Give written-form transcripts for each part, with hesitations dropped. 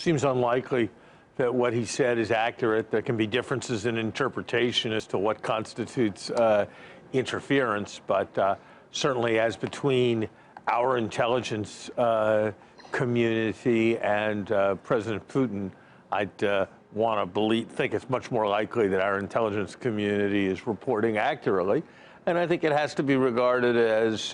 Seems unlikely that what he said is accurate. There can be differences in interpretation as to what constitutes interference, but certainly as between our intelligence community and President Putin, I'd want to think it's much more likely that our intelligence community is reporting accurately. And I think it has to be regarded as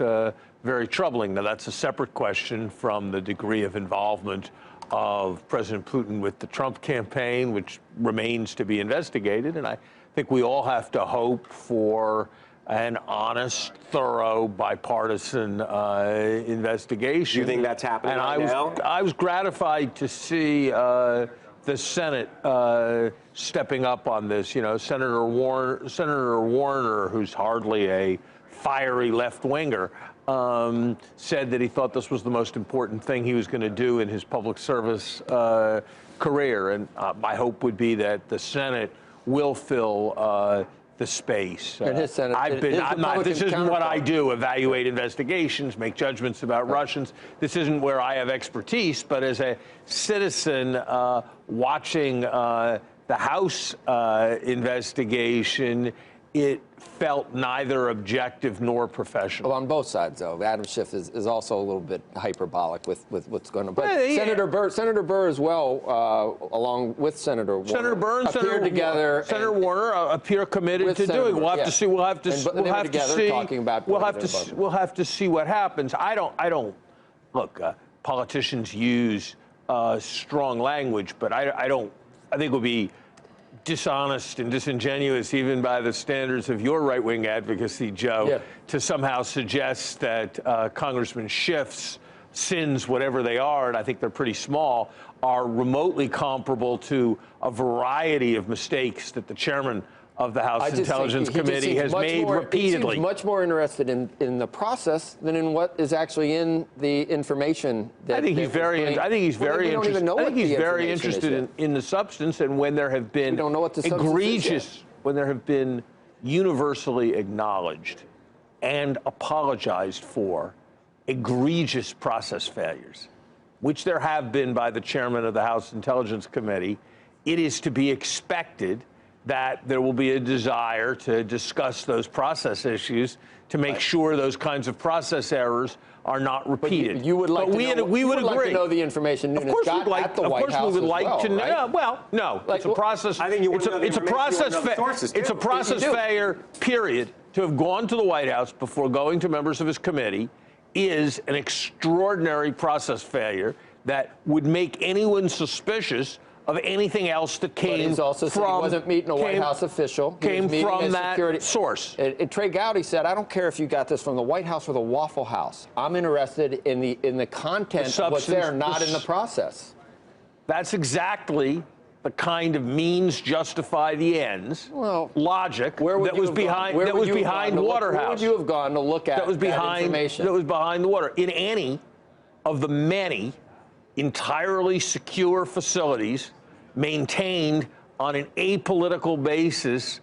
very troubling. Now, that's a separate question from the degree of involvement of President Putin with the Trump campaign, which remains to be investigated. And I think we all have to hope for an honest, thorough, bipartisan investigation. Do you think that's happening now? I was gratified to see the Senate stepping up on this. You know, Senator Warner, who's hardly a fiery left-winger, said that he thought this was the most important thing he was going to do in his public service career. And my hope would be that the Senate will fill the space. And his Senate, this isn't what I do, evaluate investigations, make judgments about Russians. This isn't where I have expertise, but as a citizen watching the House investigation, it felt neither objective nor professional. Well, on both sides, though. Adam Schiff is also a little bit hyperbolic with what's going on. But yeah. Senator Burr as well, along with Senator Warner. Senator Burr and Senator Warner appear committed to doing it. We'll have to see. We'll have to see. We'll have to see what happens. I don't look. Politicians use strong language, but I think it would be dishonest and disingenuous, even by the standards of your right-wing advocacy, Joe, to somehow suggest that Congressman Schiff's sins, whatever they are, and I think they're pretty small, are remotely comparable to a variety of mistakes that the chairman of the House Intelligence Committee has made repeatedly. He seems much more interested in the process than in what is actually in the information. I think he's very interested in the substance, and when there have been when there have been universally acknowledged and apologized for egregious process failures, which there have been by the chairman of the House Intelligence Committee, it is to be expected that there will be a desire to discuss those process issues to make sure those kinds of process errors are not repeated. But you would like to know the information Nunes got at the White House as well, right? Well, no, it's a process. I think it's a process failure. Period. To have gone to the White House before going to members of his committee is an extraordinary process failure that would make anyone suspicious of anything else that came he wasn't meeting a White House official. Came from that source. Trey Gowdy said, "I don't care if you got this from the White House or the Waffle House. I'm interested in the content of what's there, not in the process." That's exactly the kind of means justify the ends logic that was behind Waterhouse. Where would you have gone to look at that information? That was behind the water. In any of the many entirely secure facilities maintained on an apolitical basis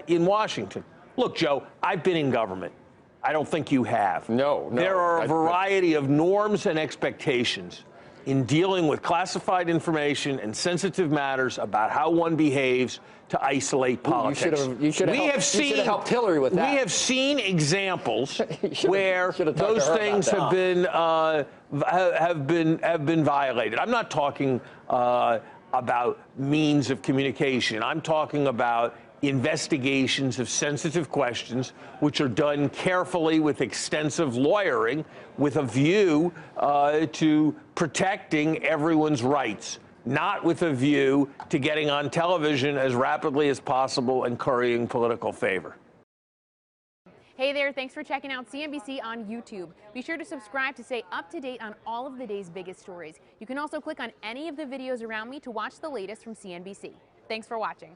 in Washington. Look, Joe, I've been in government. I don't think you have. No. There are a variety of norms and expectations in dealing with classified information and sensitive matters about how one behaves to isolate politics. You should have helped Hillary with that. We have seen examples where those things have been violated. I'm not talking about means of communication. I'm talking about investigations of sensitive questions, which are done carefully with extensive lawyering, with a view to protecting everyone's rights, not with a view to getting on television as rapidly as possible and currying political favor. Hey there, thanks for checking out CNBC on YouTube. Be sure to subscribe to stay up to date on all of the day's biggest stories. You can also click on any of the videos around me to watch the latest from CNBC. Thanks for watching.